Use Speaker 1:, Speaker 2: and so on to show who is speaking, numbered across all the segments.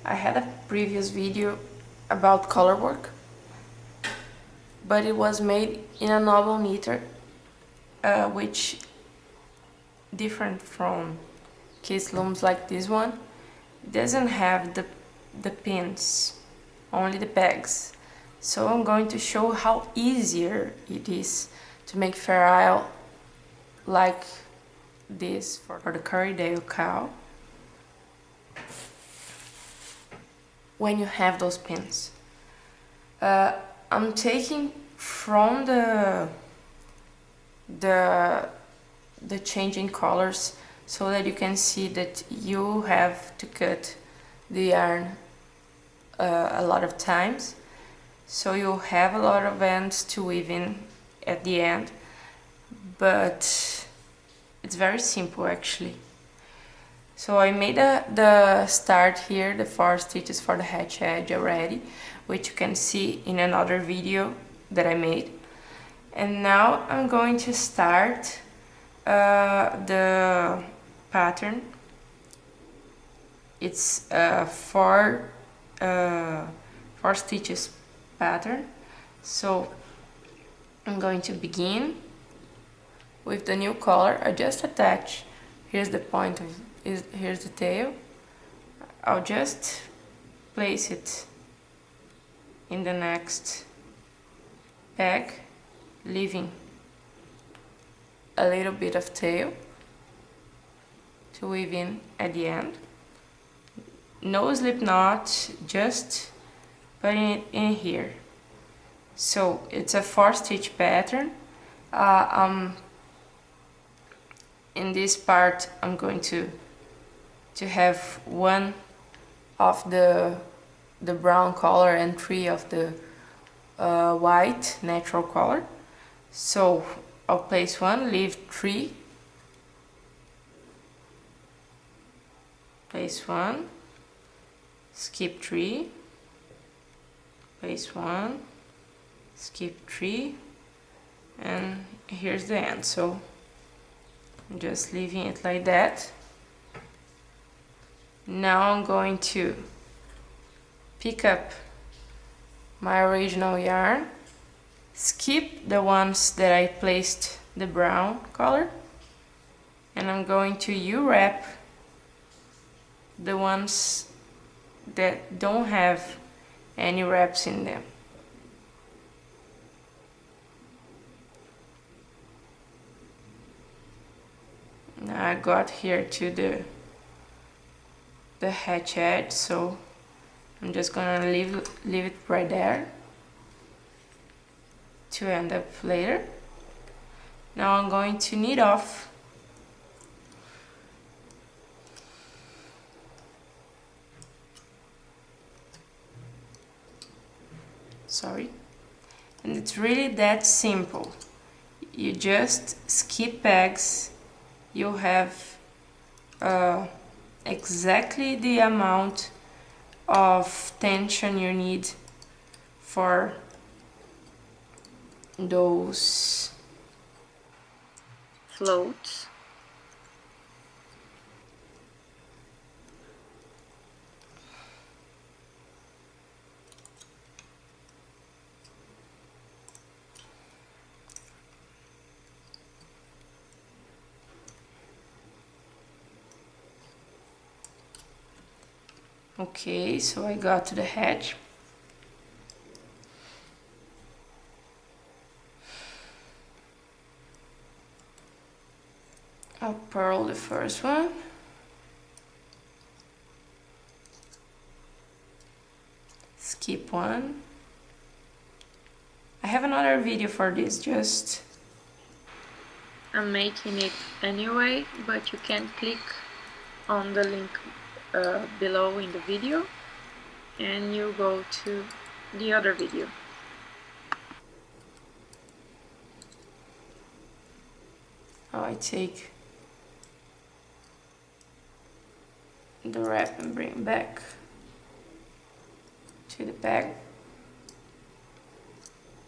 Speaker 1: I had a previous video about Colorwork, but it was made in a novel knitter, which different from case looms like this one, doesn't have the pins, only the pegs. So I'm going to show how easier it is to make fair isle like this for the Corriedale cowl when you have those pins. I'm taking from the changing colors so that you can see that you have to cut the yarn a lot of times, so you'll have a lot of ends to weave in at the end, but it's very simple actually. So I made the start here, the 4 stitches for the hatch edge already, which you can see in another video that I made. And now I'm going to start the pattern. It's a 4 stitches pattern. So I'm going to begin with the new color. I just attach, here's the point of here's the tail. I'll just place it in the next peg, leaving a little bit of tail to weave in at the end. No slip knot, just putting it in here. So it's a 4 stitch pattern. In this part I'm going to have 1 of the brown color and 3 of the white natural color. So I'll place 1, leave 3, place 1, skip 3, place 1, skip 3, and here's the end. So I'm just leaving it like that. Now I'm going to pick up my original yarn, skip the ones that I placed the brown color, and I'm going to U-wrap the ones that don't have any wraps in them. Now I got here to the hatch edge, so I'm just gonna leave it right there to end up later. Now I'm going to knit off and it's really that simple. You just skip pegs, you'll have exactly the amount of tension you need for those floats. Okay, so I got to the hatch. I'll purl the first one. Skip 1. I have another video for this, just I'm making it anyway, but you can click on the link below in the video and you go to the other video. Now I take the wrap and bring back to the bag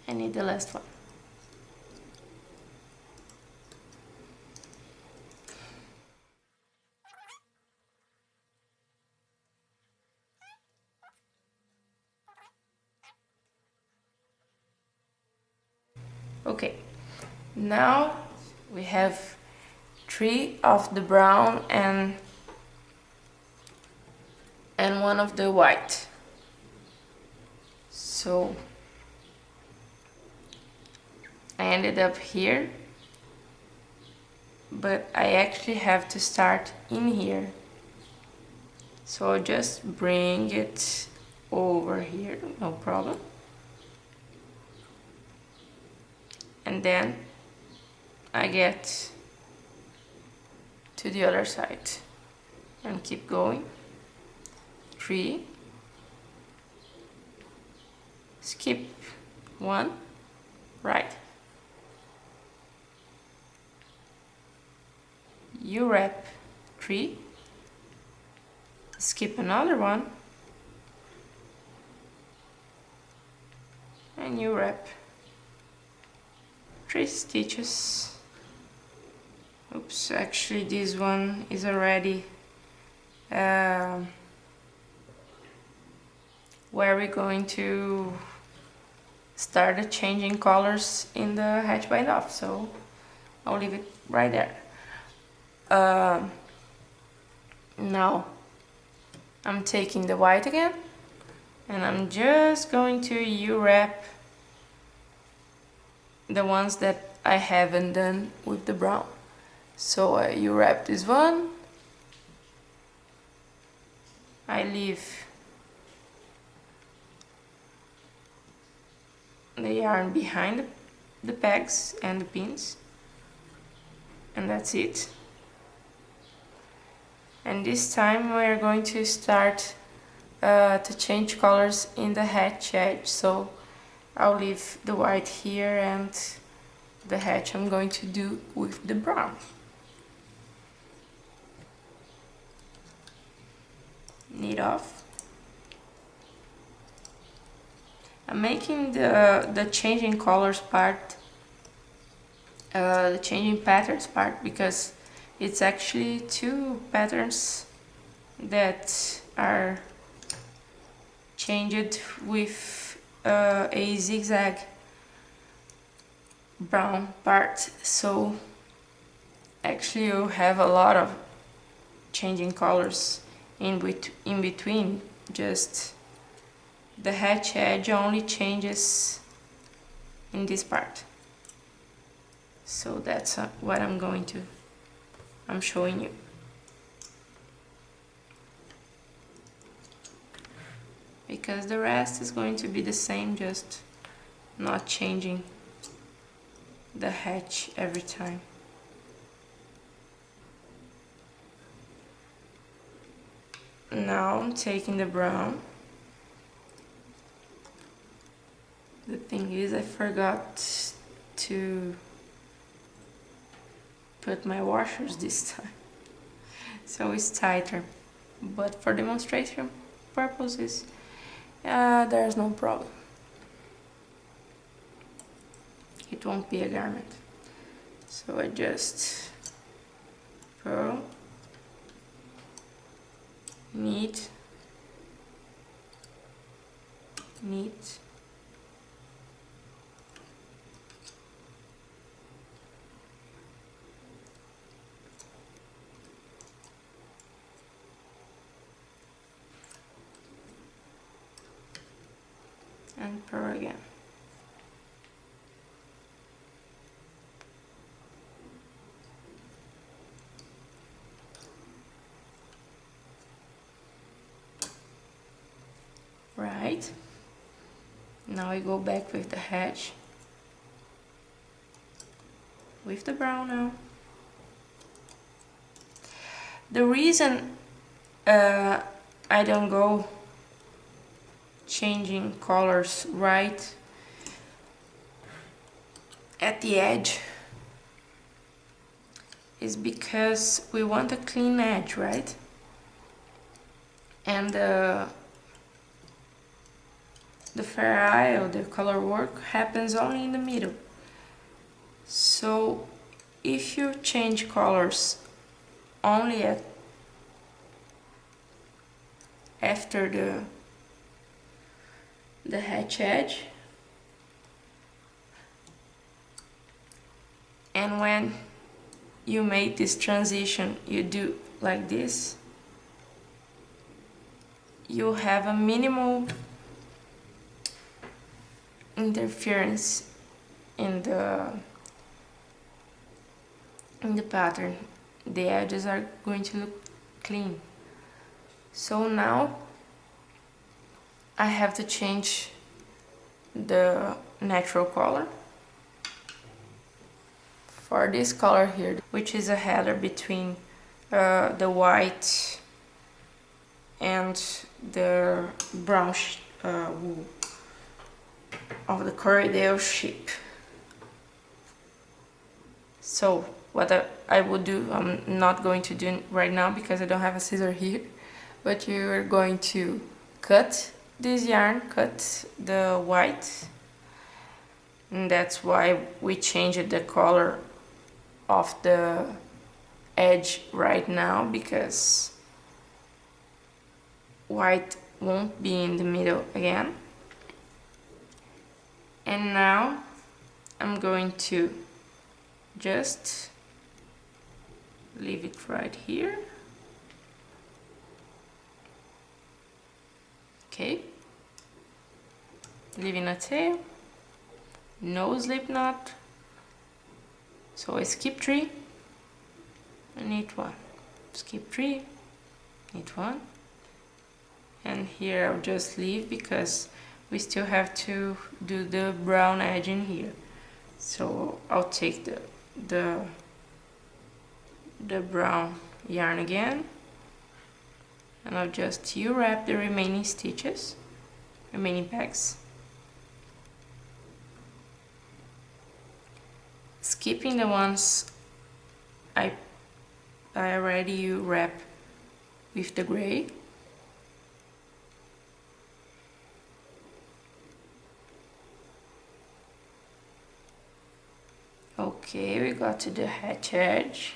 Speaker 1: and knit the last one. Okay, now we have 3 of the brown and 1 of the white. So I ended up here, but I actually have to start in here. So I'll just bring it over here, no problem. And then I get to the other side and keep going. 3, skip 1, right. You wrap 3, skip another 1, and you wrap 3 stitches. Oops, actually this one is already where we're going to start the changing colors in the hatch bind off, so I'll leave it right there. Now I'm taking the white again and I'm just going to U-wrap the ones that I haven't done with the brown. So I U-wrap this one, I leave the yarn behind the pegs and the pins, and that's it. And this time we are going to start to change colors in the hatch edge, so I'll leave the white here and the hatch I'm going to do with the brown. Knit off. I'm making the changing colors part, the changing patterns part, because it's actually 2 patterns that are changed with a zigzag brown part. So actually you have a lot of changing colors in between. Just the hatch edge only changes in this part. So that's what I'm showing you. Because the rest is going to be the same, just not changing the hatch every time. Now I'm taking the brown. The thing is, I forgot to put my washers this time, so it's tighter, but for demonstration purposes there's no problem. It won't be a garment. So I just purl, knit, knit, and purl again. Right, now I go back with the hatch, with the brown now. The reason I don't go changing colors right at the edge is because we want a clean edge, right? And the fair eye or the color work happens only in the middle. So if you change colors only after the hatch edge, And when you make this transition, you do like this, you have a minimal interference in the pattern. The edges are going to look clean. So now I have to change the natural color for this color here, which is a header between the white and the brown wool of the Corriedale sheep. So what I would do, I'm not going to do right now because I don't have a scissor here, but you are going to cut this yarn, cut the white, and that's why we changed the color of the edge right now, because white won't be in the middle again. And now I'm going to just leave it right here. Okay, leaving a tail, no slip knot, so I skip 3, I need 1, skip 3, need 1, and here I'll just leave because we still have to do the brown edge in here. So I'll take the brown yarn again, and I'll just U-wrap the remaining stitches, remaining pegs, skipping the ones I already U-wrap with the gray. Okay, we got to the hatch edge,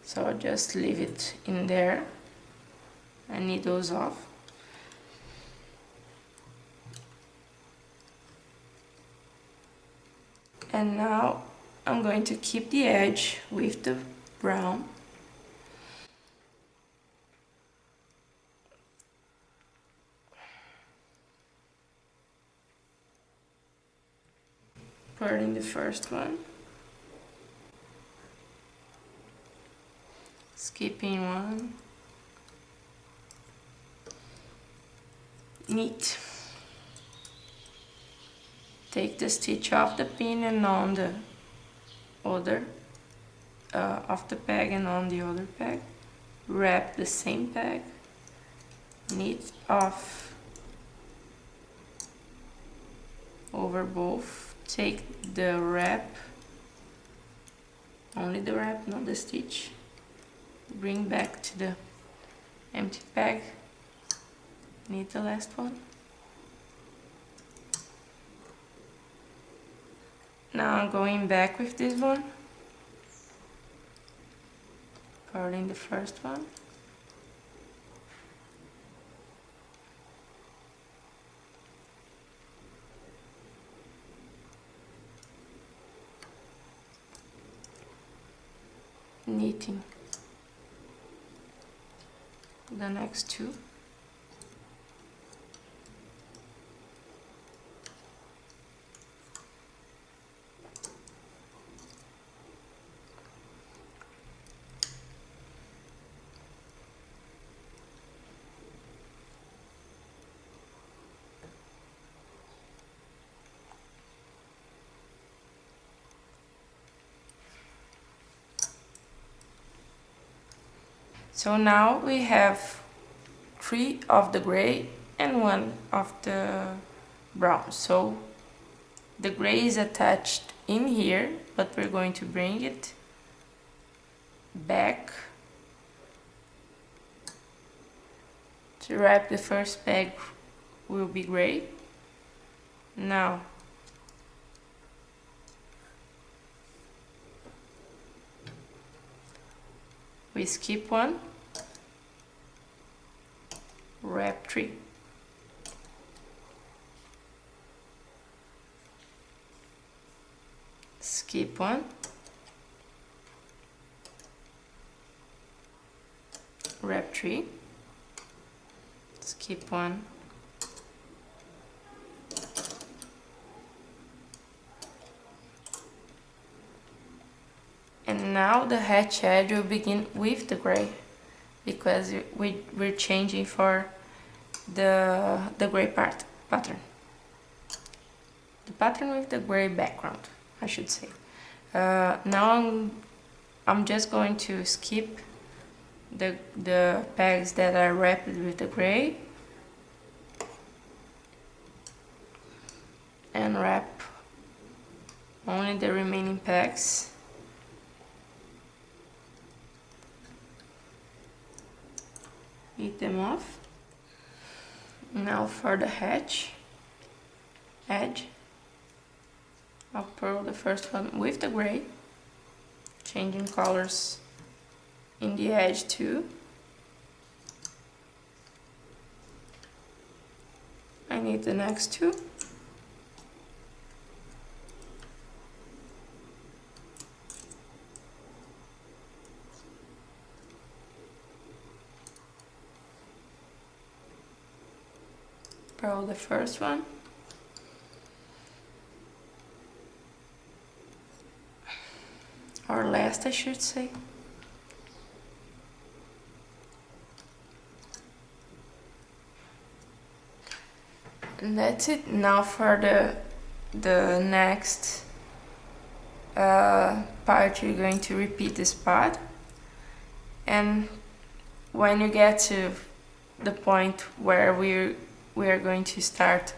Speaker 1: so I'll just leave it in there and needles off. And now I'm going to keep the edge with the brown. Purling the first one. Skipping one. Knit. Take the stitch off the pin and on the other, off the peg and on the other peg. Wrap the same peg. Knit off over both. Take the wrap, only the wrap, not the stitch. Bring back to the empty peg. Knit the last one. Now I'm going back with this one, purling the first one. Knitting the next two. So now we have 3 of the gray and 1 of the brown. So the gray is attached in here, but we're going to bring it back to wrap the first peg will be gray. Now we skip one, wrap 3. Skip one, wrap 3, skip 1, and now the hatch edge will begin with the gray, because we're changing for the gray pattern. The pattern with the gray background, I should say. Now I'm just going to skip the pegs that are wrapped with the gray and wrap only the remaining pegs. Eat them off. Now for the hatch edge, I'll purl the first one with the gray, changing colors in the edge too. I need the next two. Purl the first one. Or last, I should say. And that's it. Now for the next part, you're going to repeat this part, and when you get to the point where we are going to start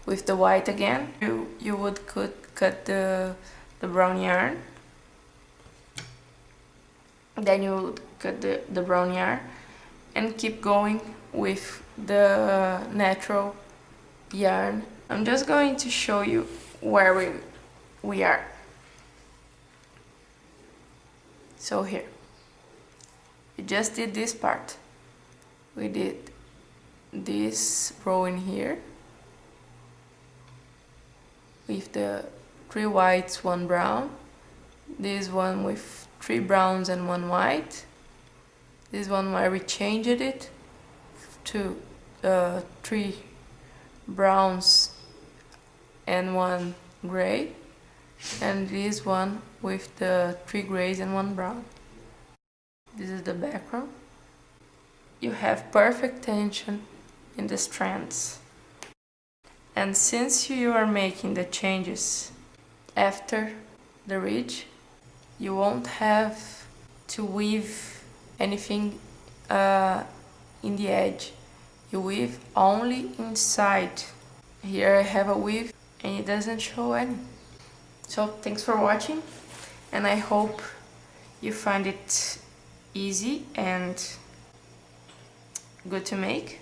Speaker 1: with the white again, you would cut the brown yarn. Then you would cut the brown yarn and keep going with the natural yarn. I'm just going to show you where we are. So here, we just did this part. We did this row in here with the 3 whites, 1 brown, this one with 3 browns and 1 white, this one where we changed it to 3 browns and 1 gray, and this one with the 3 grays and 1 brown. This is the background. You have perfect tension in the strands, and since you are making the changes after the ridge, you won't have to weave anything in the edge. You weave only inside. Here I have a weave and it doesn't show any. So thanks for watching, and I hope you find it easy and good to make.